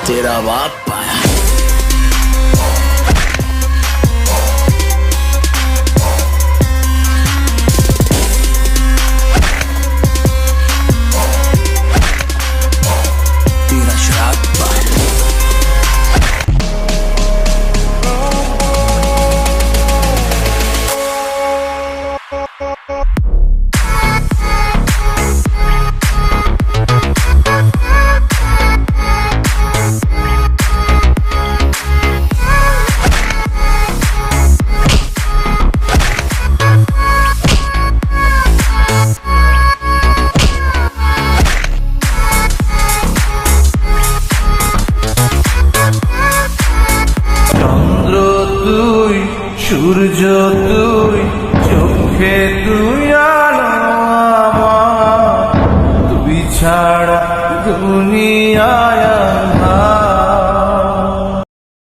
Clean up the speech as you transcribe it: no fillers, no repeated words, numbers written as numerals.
तेरा बाप पाया। तेरा श्राप पाया। তুই সূর্য, তুই চোখে, তুই আলো আমার, তুই ছাড়া দুনিয়ায়